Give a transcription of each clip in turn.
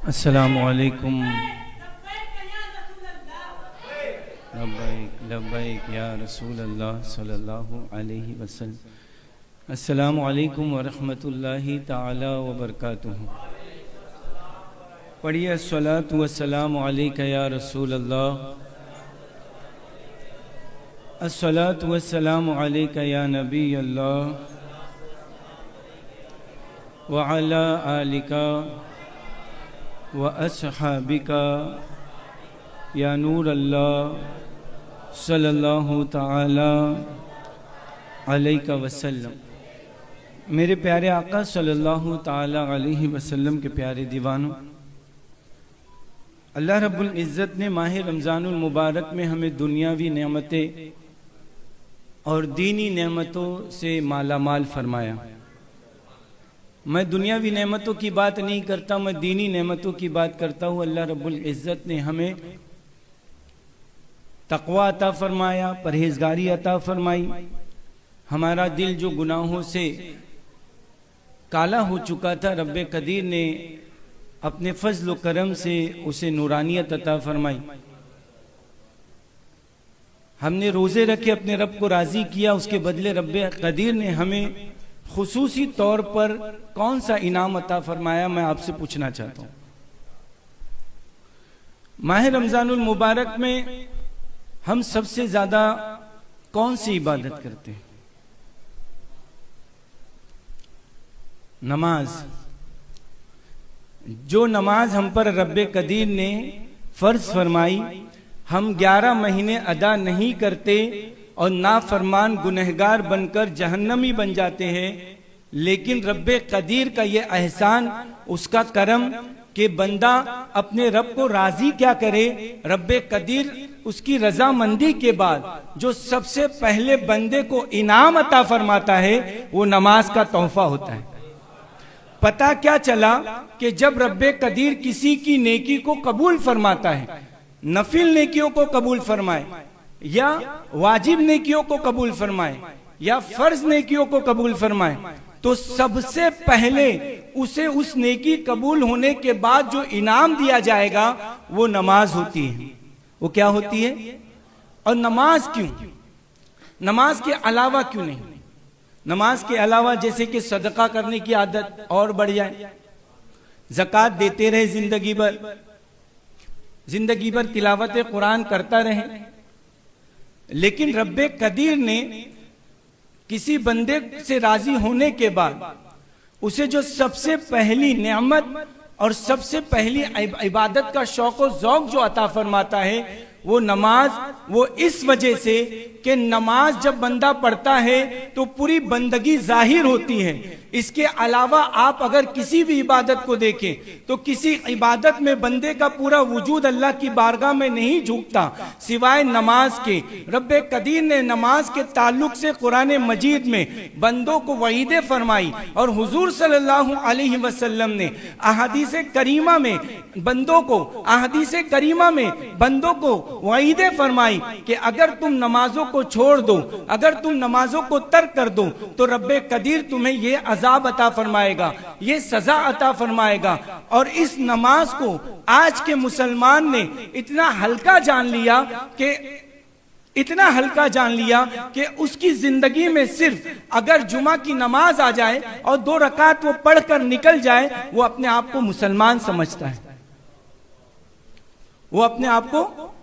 अस्सलामुअलैकुम। लब्बैक लब्बैक या रसूल अल्लाह सल्लल्लाहु अलैहि वसल्लम। अस्सलामुअलैकुम वरहमतुल्लाहि ताला वबरकातुहू। पढ़िए अस्सलातु वस्सलामु अलैका या रसूल अल्लाह। अस्सलातु वस्सलामु अलैका या नबी अल्लाह व अला आलिका व अस्हाबिका या नूर अल्लाह सल्लल्लाहु ताला अलैका वसल्लम। मेरे प्यारे आका सल्लल्लाहु ताला अलैहि वसल्लम के प्यारे दीवानों, अल्लाह रब्बुल इज़्ज़त ने माह रमज़ानुल मुबारक में हमें दुनियावी नेमतें और दीनी नेमतों से माला माल फरमाया। मैं दुनियावी नेमतों की बात नहीं करता, मैं दीनी नेमतों की बात करता हूँ। अल्लाह रब्बुल इज़्ज़त ने हमें तक़वा अता फरमाया, परहेजगारी अता फरमाई। हमारा दिल जो गुनाहों से काला हो चुका था, रब्बे कदीर ने अपने फजल व करम से उसे नूरानियत अता फरमाई। हमने रोज़े रखे, अपने रब को राज़ी किया, उसके बदले रब्बे कदीर ने हमें खुसूसी तौर पर कौन सा इनाम अता फरमाया, मैं आपसे पूछना चाहता हूँ। माह रमज़ानुल मुबारक में हम सबसे ज़्यादा कौन सी इबादत करते हैं? नमाज। जो नमाज हम पर रब्बे कदीर ने फ़र्ज फरमाई, हम 11 महीने अदा नहीं करते और नाफरमान गुनहगार बनकर जहन्नमी बन जाते हैं। लेकिन रब्बे कदीर का ये एहसान, उसका करम कि बंदा अपने रब को राजी क्या करे। रब्बे कदीर उसकी रजामंदी के बाद जो सबसे पहले बंदे को इनाम अता फरमाता है, वो नमाज का तोहफा होता है। पता क्या चला कि जब रब्बे कदीर किसी की नेकी को कबूल फरमाता है, नफिल नेकियों को कबूल फरमाए या वाजिब नेकियों को कबूल फरमाए या फर्ज नेकियों को कबूल फरमाए, तो सबसे पहले उसे उस नेकी कबूल होने के बाद जो इनाम दिया जाएगा वो नमाज होती है। वो क्या होती है? और नमाज क्यों? नमाज के अलावा क्यों नहीं? नमाज के अलावा जैसे कि सदका करने की आदत और बढ़ जाए, ज़कात देते रहे, जिंदगी भर तिलावत कुरान करता रहे। लेकिन रब्बे कदीर ने किसी बंदे से राजी होने के बाद उसे जो सबसे पहली नेमत और सबसे पहली इबादत का शौक और ज़ौक़ जो अता फरमाता है, वो नमाज। वो इस वजह से कि नमाज जब बंदा पढ़ता है तो पूरी बंदगी जाहिर होती है। इसके अलावा आप अगर किसी भी इबादत को देखें तो किसी इबादत में बंदे का पूरा वजूद अल्लाह की बारगाह में नहीं झुकता सिवाय नमाज के। रब्बे कदीर ने नमाज के ताल्लुक से कुरान मजीद में बंदों को वईदे फरमाई और हुजूर सल्लल्लाहु अलैहि वसल्लम ने अहादीस करीमा में बंदों को वईदे फरमाई कि अगर तुम नमाजों को छोड़ दो, अगर तुम नमाजों को तर्क कर दो, तो रब्बे कदीर तुम्हें ये अजाब अता फरमाएगा, ये सजा अता फरमाएगा। और इस नमाज को आज के मुसलमान ने इतना हल्का जान लिया कि उसकी जिंदगी में सिर्फ अगर जुमा की नमाज आ जाए और 2 रकात वो पढ़कर निकल जाए, वो अपने आप को मुसलमान समझता है। वो अपने आप को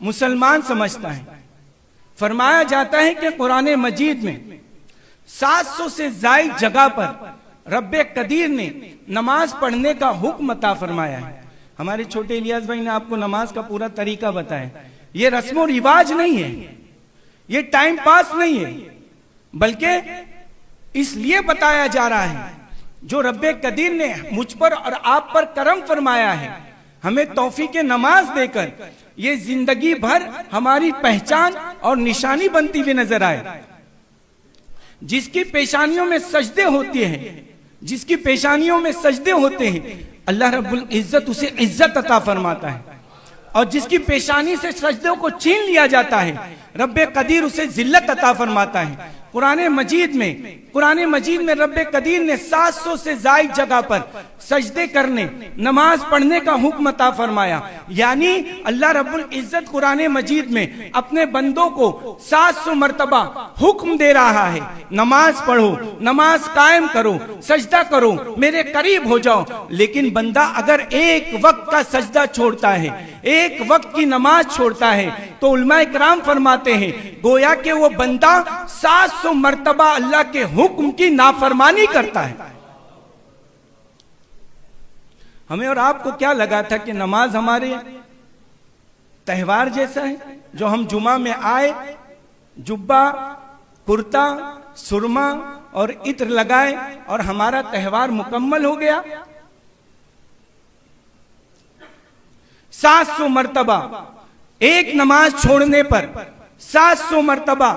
मुसलमान समझता है। फरमाया जाता है कि कुरान मजीद में 700 से ज्यादा जगह पर रब्बे कदीर ने नमाज पढ़ने का हुक्म अता फरमाया है। हमारे छोटे इलियास भाई ने आपको नमाज का पूरा तरीका बताया। ये रस्म रिवाज नहीं है, ये टाइम पास नहीं है, बल्कि इसलिए बताया जा रहा है जो रब्बे कदीर ने मुझ पर और आप पर करम फरमाया है, हमें तौफीक नमाज देकर ये जिंदगी भर हमारी पहचान और निशानी बनती हुई नजर आए। जिसकी पेशानियों में सजदे होते हैं, अल्लाह रब्बुल इज़्ज़त उसे इज्जत अता फरमाता है। और जिसकी पेशानी से सजदों को छीन लिया जाता है, रब्बे कदीर उसे जिल्लत अता फरमाता है। कुरान मजीद में रब्बे कदीर ने 700 से जायद जगह पर सजदे करने, नमाज पढ़ने का हुक्म अता फरमाया। यानी अल्लाह रब्बुल इज्जत कुरान मजीद में अपने बंदों को 700 मर्तबा हुक्म दे रहा है, नमाज पढ़ो, नमाज कायम करो, सजदा करो, मेरे करीब हो जाओ। लेकिन बंदा अगर एक वक्त का सजदा छोड़ता है, एक वक्त की नमाज छोड़ता है, तो उलमा इकराम फरमाते हैं गोया कि वो बंदा 700 मर्तबा अल्लाह के हुक्म की नाफरमानी करता है। हमें और आपको क्या लगा था कि नमाज हमारे त्योहार जैसा है, जो हम जुमा में आए, जुब्बा, कुर्ता, सुरमा और इत्र लगाए और हमारा त्योहार मुकम्मल हो गया। 700 मर्तबा एक नमाज छोड़ने पर 700 मर्तबा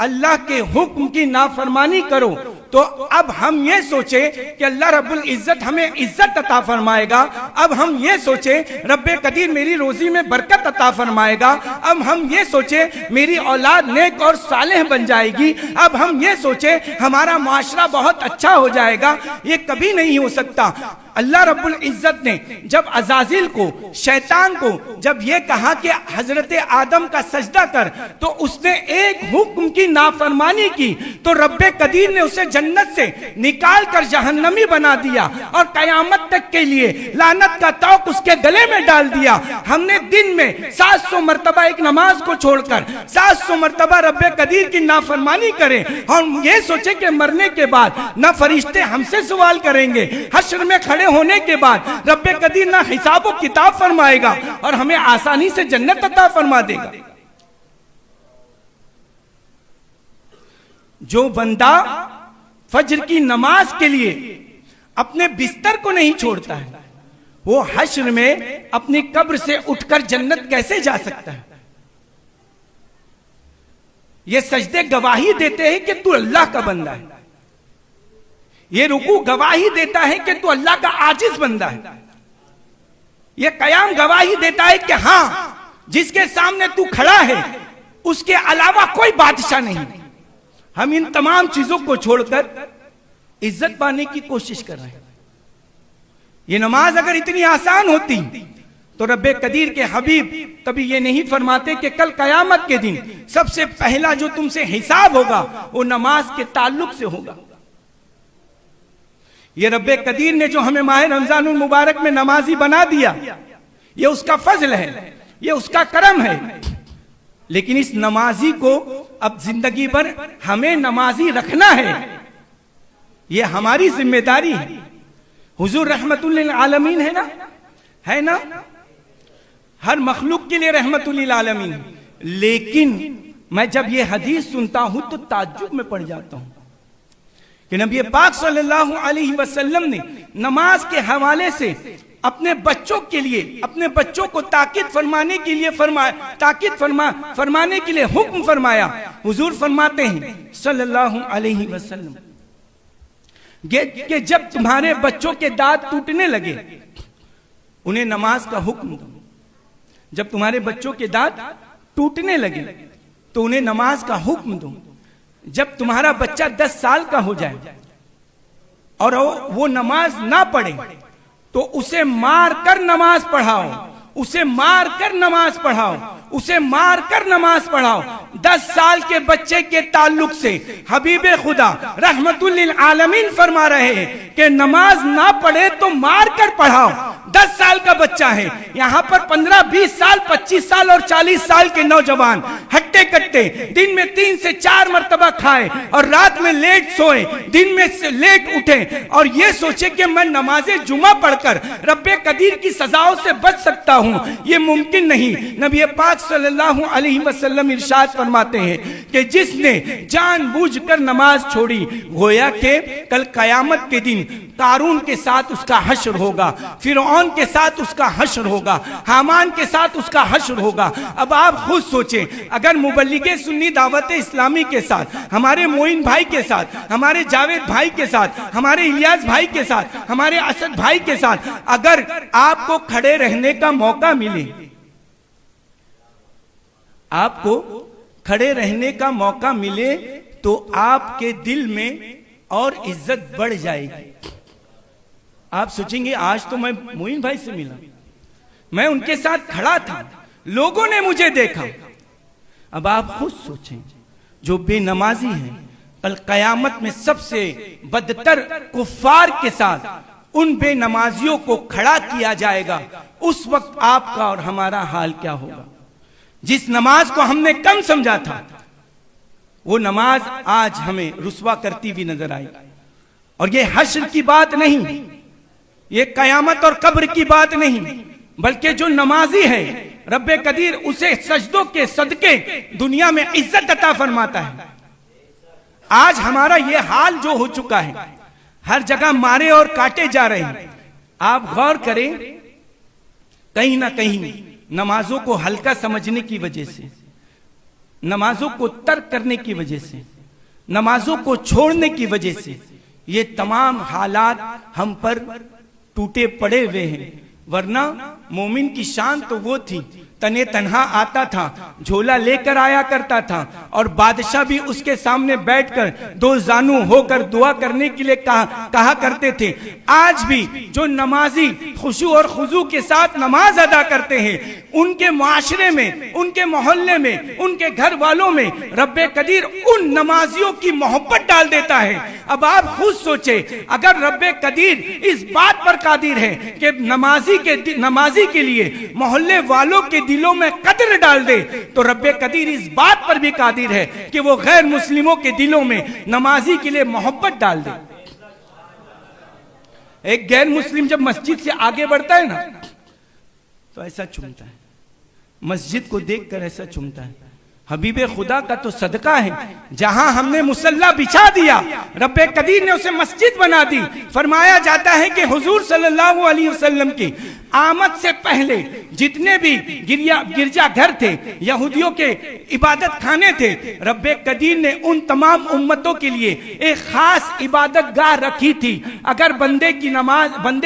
अल्लाह के हुक्म की नाफरमानी करो, तो अब हम ये सोचे कि अल्लाह रब्बुल इज्जत हमें इज्जत अता फरमाएगा। अब हम ये सोचे रब्बे कदीर मेरी रोजी में बरकत अता फरमाएगा। अब हम ये सोचे मेरी औलाद नेक और सालेह बन जाएगी। अब हम ये सोचे हमारा माशरा बहुत अच्छा हो जाएगा। ये कभी नहीं हो सकता। अल्लाह रब्बुल इज्जत ने जब अजाजिल को, शैतान को जब ये कहा कि हजरत आदम का सजदा कर, तो उसने एक हुक्म की नाफरमानी की, तो रब्बे कदीर ने उसे जन्नत से निकाल कर जहन्नमी बना दिया और कयामत तक के लिए लानत का तौक उसके गले में डाल दिया। हमने दिन में 700 मर्तबा एक नमाज को छोड़कर 700 मर्तबा रब्बे कदीर की नाफरमानी करें और ये सोचे कि मरने के बाद न फरिश्ते हमसे सवाल करेंगे, हश्र में खड़े होने के बाद रब्बे कदीर ना हिसाब व किताब फरमाएगा और हमें आसानी से जन्नत अता फरमा देगा। जो बंदा फज्र की नमाज के लिए अपने बिस्तर को नहीं छोड़ता है, वो हश्र में अपनी कब्र से उठकर जन्नत कैसे जा सकता है? ये सजदे गवाही देते हैं कि तू अल्लाह का बंदा है। ये रुकू गवाही देता है कि तू अल्लाह का आजिज बंदा है। ये कयाम गवाही देता है कि हां, जिसके सामने तू खड़ा है उसके अलावा कोई बादशाह नहीं। हम इन तमाम चीजों को छोड़कर इज्जत पाने की कोशिश कर रहे हैं। ये नमाज अगर इतनी आसान होती तो रब्बे कदीर के हबीब कभी ये नहीं फरमाते कि कल कयामत के दिन सबसे पहला जो तुमसे हिसाब होगा वो नमाज के ताल्लुक से होगा। ये रब्बे कदीर ने जो हमें माह रमजानुल मुबारक में नमाजी बना दिया, ये उसका फजल है, ये उसका करम है। लेकिन इस नमाजी को अब जिंदगी भर हमें नमाजी रखना है, ये हमारी जिम्मेदारी है। हुजूर रहमतुल लिल आलमीन है ना, है ना, हर मखलूक के लिए रहमतुल लिल आलमीन। लेकिन मैं जब ये हदीस सुनता हूं तो ताज्जुब में पड़ जाता हूं कि नबी पाक सल्लल्लाहु अलैहि वसल्लम ने नमाज के हवाले से अपने बच्चों के लिए, अपने बच्चों को ताकीद फरमाने के लिए फरमाने के लिए हुक्म फरमाया। हुजूर फरमाते हैं सल्लल्लाहु अलैहि वसल्लम कि जब तुम्हारे बच्चों के दांत टूटने लगे उन्हें नमाज का हुक्म दो। जब तुम्हारे बच्चों के दांत टूटने लगे तो उन्हें नमाज का हुक्म दो। जब तुम्हारा बच्चा 10 साल का हो जाए और वो नमाज ना पढ़े तो उसे मार कर नमाज पढ़ाओ, उसे मार कर नमाज पढ़ाओ, उसे मार कर नमाज पढ़ाओ। 10 साल के बच्चे के ताल्लुक से हबीबे खुदा रहमतुल लिल आलमीन फरमा रहे हैं कि नमाज ना पढ़े तो मार कर पढ़ाओ। 10 साल का बच्चा है, यहाँ पर 15, 20 साल, 25 साल और 40 साल के नौजवान हट्टे कट्टे दिन में 3 से 4 मर्तबा खाए और रात में लेट सोए, दिन में से लेट उठे और ये सोचे कि मैं नमाजे जुमा पढ़कर रब्बे कदीर की सजाओं से बच सकता हूँ, ये मुमकिन नहीं। नबी पाक सल्लल्लाहु अलैहि वसल्लम इरशाद फरमाते हैं कि जिसने जानबूझकर नमाज छोड़ी, गोया के कल कयामत के दिन कारून के साथ उसका हश्र होगा, फिरौन के साथ उसका हश्र होगा, हामान के साथ उसका हश्र होगा। अब आप खुद सोचें, अगर मुबल्लिगे सुन्नी दावत इस्लामी के साथ, हमारे मोइन भाई के साथ, हमारे जावेद भाई के साथ, हमारे इलियास भाई के साथ, हमारे असद भाई के साथ अगर आपको खड़े रहने का मौका मिले, आपको खड़े रहने का मौका मिले तो आपके दिल में और इज्जत बढ़ जाएगी। आप सोचेंगे आज तो मैं मोइन भाई से मिला, मैं उनके साथ खड़ा था, लोगों ने मुझे देखा। अब आप खुद सोचें, जो बेनमाजी हैं कल कयामत में सबसे बदतर कुफ्फार के साथ उन बेनमाजियों को खड़ा किया जाएगा, उस वक्त आपका और हमारा हाल क्या होगा। जिस नमाज को हमने कम समझा था, वो नमाज आज हमें रुस्वा करती हुई नजर आई। और ये हश्र की बात नहीं, ये कयामत और कब्र की बात नहीं, बल्कि जो नमाजी है रब्बे कदीर उसे सजदों के सदके दुनिया में इज्जत अता फरमाता है। आज हमारा ये हाल जो हो चुका है, हर जगह मारे और काटे जा रहे हैं। आप गौर करें, कहीं ना कहीं नमाजों को हल्का समझने की वजह से, नमाजों को तर्क करने की वजह से, नमाजों को छोड़ने की वजह से ये तमाम हालात हम पर टूटे पड़े हुए हैं। वरना मोमिन की शान तो वो थी, तने तन्हा आता था, झोला लेकर आया करता था, और बादशाह भी उसके सामने बैठकर दो जानू होकर दुआ करने के लिए कहा करते थे। आज भी जो नमाजी खुशू और खुजू के साथ नमाज अदा करते हैं, उनके माशरे में, उनके मोहल्ले में, उनके घर वालों में रब्बे कदीर उन नमाजियों की मोहब्बत डाल देता है। अब आप खुद सोचे, अगर रब्बे कदीर इस बात पर कादिर है कि नमाजी के लिए मोहल्ले वालों के दिलों में कदर डाल दे, तो रब्बे कदीर इस बात पर भी कादिर है कि वो गैर मुस्लिमों के दिलों में नमाजी के लिए मोहब्बत डाल दे। एक गैर मुस्लिम जब मस्जिद से आगे बढ़ता है ना, तो ऐसा चूमता है, मस्जिद को देखकर ऐसा चूमता है। हबीबे खुदा का तो सदका है, जहां हमने मुसल्ला बिछा दिया, रब्बे कदीर ने उसे मस्जिद बना दी। फरमाया जाता है कि हुजूर सल्लल्लाहु अलैहि वसल्लम की आमद से पहले जितने भी गिरजा घर थे, यहूदियों के इबादत खाने थे, रब्बे कदीर ने उन तमाम उम्मतों के लिए एक खास इबादत गाह रखी थी। अगर बंदे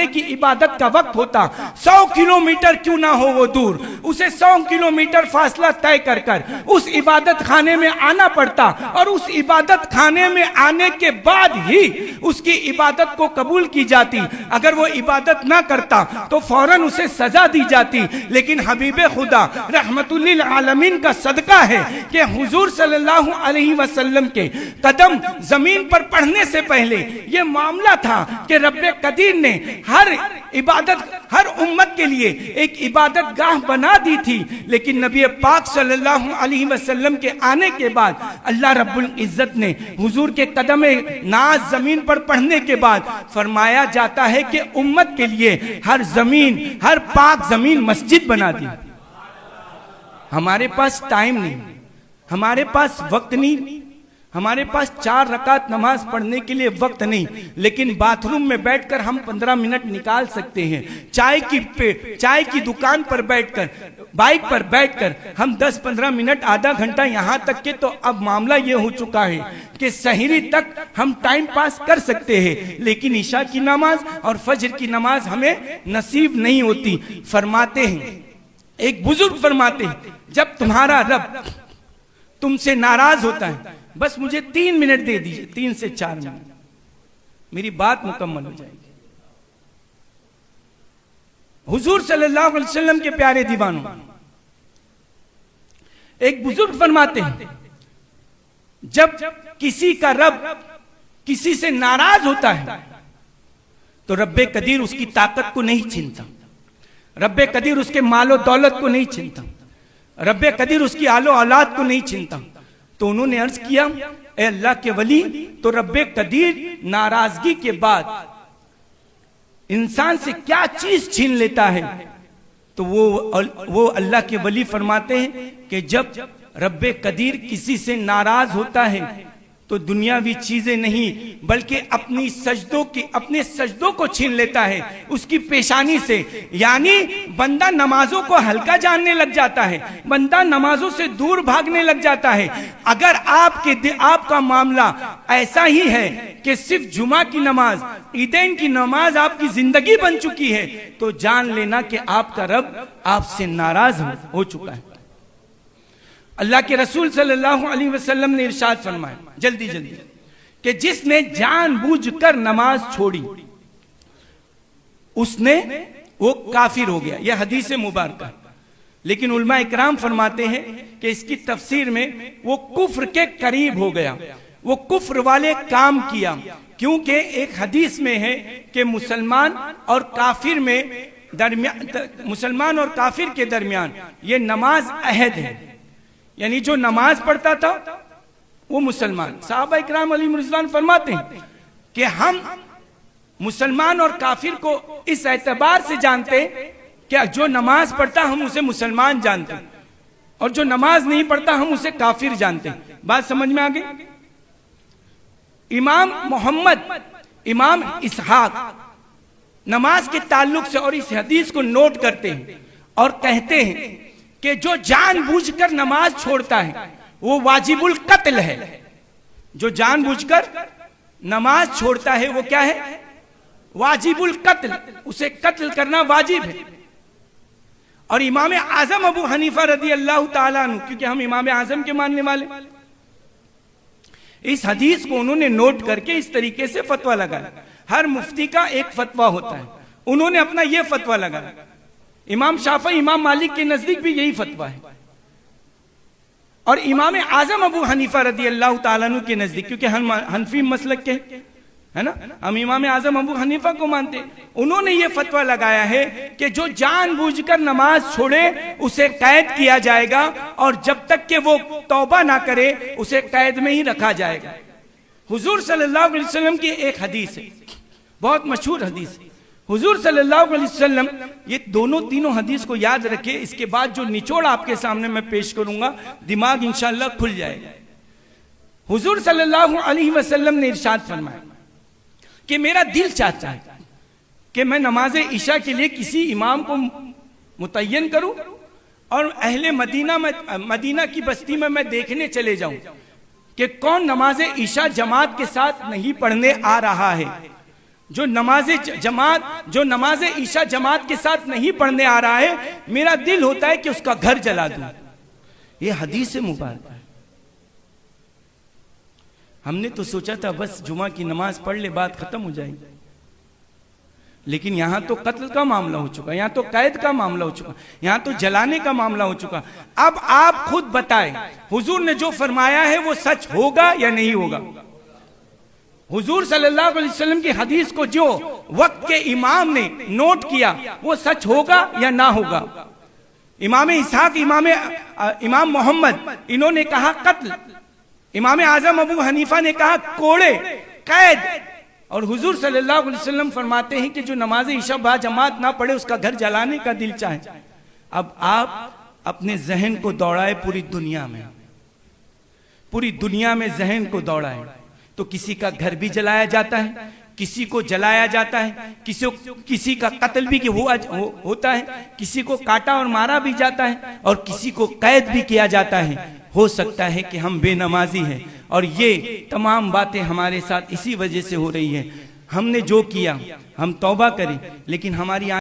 की इबादत का वक्त होता, 100 किलोमीटर क्यों ना हो वो दूर, उसे 100 किलोमीटर फासला तय कर उस इबादत खाने में आना पड़ता, और उस इबादत खाने में आने के बाद ही उसकी इबादत को कबूल की जाती। अगर वो इबादत ना करता तो फौरन उसे सजा दी जाती। लेकिन हबीबे खुदा रहमतुल्लिल आलमीन का सदका है कि हुजूर सल्लल्लाहु अलैहि वसल्लम के कदम जमीन पर पड़ने से पहले यह मामला था कि रब्बे कदीर ने हर उम्मत के लिए एक इबादत गाह बना दी थी। लेकिन नबी पाक सल्लल्लाहु अलैहि वसल्लम के आने के बाद अल्लाह रब्बुल इज्जत ने हुजूर के कदम नाज जमीन पर पड़ने के बाद फरमाया जाता है कि उम्मत के लिए हर पाक जमीन मस्जिद बना दी। हमारे पास टाइम नहीं, हमारे पास वक्त नहीं, हमारे पास 4 रकात नमाज पढ़ने के लिए वक्त नहीं, लेकिन बाथरूम में बैठकर हम 15 मिनट निकाल सकते हैं। चाय की दुकान पर बैठकर, बाइक पर बैठकर हम 10-15 मिनट, आधा घंटा, यहाँ तक के तो अब मामला ये हो चुका है कि सहरी तक हम टाइम पास कर सकते हैं, लेकिन ईशा की नमाज और फजर की नमाज हमें नसीब नहीं होती। फरमाते हैं, एक बुजुर्ग फरमाते हैं, जब तुम्हारा रब तुमसे नाराज होता है, बस मुझे 3 मिनट दे दीजिए, 3 से 4 मिनट, मेरी बात मुकम्मल हो जाएगी। हुजूर सल्लल्लाहु अलैहि वसल्लम के प्यारे दीवानों, एक बुजुर्ग फरमाते हैं, जब किसी का रब किसी से नाराज होता है तो रब्बे कदीर उसकी ताकत को नहीं छीनता, रब्बे कदीर उसके मालो दौलत को नहीं छीनता, रब्बे कदीर उसकी आलो औलाद को नहीं छीनता। तो उन्होंने अर्ज किया, ए अल्लाह के वली, तो रब्बे कदीर नाराजगी के बाद इंसान से क्या चीज छीन लेता है? तो वो अल्लाह के वली फरमाते हैं कि जब रब्बे कदीर किसी से नाराज होता है तो दुनियावी चीजें नहीं, बल्कि अपने सजदों को छीन लेता है उसकी पेशानी से। यानी बंदा नमाजों को हल्का जानने लग जाता है, बंदा नमाजों से दूर भागने लग जाता है। अगर आपका मामला ऐसा ही है कि सिर्फ जुमा की नमाज, ईदैन की नमाज आपकी जिंदगी बन चुकी है, तो जान लेना कि आपका रब आपसे नाराज हो चुका है। अल्लाह के रसूल सल्लल्लाहु अलैहि वसल्लम ने इरशाद फरमाया जल्दी जल्दी कि जिसने जानबूझकर नमाज छोड़ी उसने वो काफिर हो गया। यह हदीस मुबारक। लेकिन उलमा इकराम फरमाते हैं कि इसकी तफसीर में वो कुफ्र के करीब हो गया, वो कुफ्र वाले काम किया, क्योंकि एक हदीस में है कि मुसलमान और काफिर में मुसलमान और काफिर के दरमियान ये नमाज अहद है, यानी जो नमाज पढ़ता था वो मुसलमान। साहबा इकराम अलैहिम रिज़वान फरमाते हैं कि हम मुसलमान और काफिर को इस एतबार से जानते कि जो नमाज पढ़ता हम उसे मुसलमान जानते और जो नमाज नहीं पढ़ता हम उसे काफिर जानते। बात समझ में आ गई? इमाम मोहम्मद, इमाम इसहाक नमाज के ताल्लुक से और इस हदीस को नोट करते हैं और कहते हैं कि जो जानबूझकर नमाज छोड़ता है वो वाजिबुल कत्ल है। जो जानबूझकर नमाज छोड़ता है वो क्या है? वाजिबुल कत्ल, उसे कत्ल करना वाजिब है। और इमाम आजम अबू हनीफा रदी अल्लाह ताला अन्हु, क्योंकि हम इमाम आजम के मानने वाले, इस हदीस को उन्होंने नोट करके इस तरीके से फतवा लगाया। हर मुफ्ती का एक फतवा होता है, उन्होंने अपना यह फतवा लगाया। इमाम शाफी, इमाम मालिक के नजदीक भी यही फतवा है और इमाम आजम अबू हनीफा रदी अल्लाह ताला अन्हु के नजदीक, क्योंकि हम हनफी मसलक के है ना, हम इमाम आजम अबू हनीफा को मानते, उन्होंने ये फतवा लगाया है कि जो जानबूझकर नमाज छोड़े उसे कैद किया जाएगा और जब तक कि वो तौबा ना करे उसे कैद में ही रखा जाएगा। हुजूर सल्लल्लाहु अलैहि वसल्लम की एक हदीस है, बहुत मशहूर हदीस है। हुजूर सल्लल्लाहु अलैहि वसल्लम, ये दोनों तीनों हदीस को याद रखे, इसके बाद जो निचोड़ आपके सामने मैं पेश करूंगा दिमाग इंशाअल्लाह खुल जाएगा। हुजूर सल्लल्लाहु अलैहि वसल्लम ने इरशाद फरमाया कि मेरा दिल चाहता है कि मैं नमाज ईशा के लिए किसी इमाम को मुतय्यन करूं और अहले मदीना में, मदीना की बस्ती में मैं देखने चले जाऊं कि कौन नमाज ईशा जमात के साथ नहीं पढ़ने आ रहा है। जो नमाज ईशा जमात के साथ नहीं पढ़ने आ रहा है, मेरा दिल होता है कि उसका घर जला दूं। यह हदीस मुबारक है। हमने तो सोचा था बस जुमा की नमाज पढ़ ले बात खत्म हो जाएगी, लेकिन यहां तो कत्ल का मामला हो चुका, यहां तो कैद का मामला हो चुका, यहां तो जलाने का मामला हो चुका। अब आप खुद बताएं हुजूर ने जो फरमाया है वो सच होगा या नहीं होगा? हुजूर सल्लल्लाहु अलैहि वसल्लम की हदीस को जो वक्त के इमाम ने नोट किया वो सच होगा या ना होगा? इमाम इसहाक, इमाम मोहम्मद, इन्होंने कहा कत्ल, इमाम आजम अबू हनीफा ने कहा कोड़े, कैद, और हुजूर सल्लल्लाहु अलैहि वसल्लम फरमाते हैं कि जो नमाज ईशा बा जमात ना पढ़े उसका घर जलाने का दिल चाहे। अब आप अपने जहन को दौड़ाए पूरी दुनिया में जहन को दौड़ाए तो किसी का घर भी जलाया जाता है, किसी को जलाया जाता है, किसी का कत्ल भी होता है, किसी को काटा और मारा भी जाता है और किसी को कैद भी किया जाता है। हो सकता है कि हम बेनमाजी हैं और ये तमाम बातें हमारे साथ इसी वजह से हो रही है। हमने जो किया हम तौबा करें, लेकिन हमारी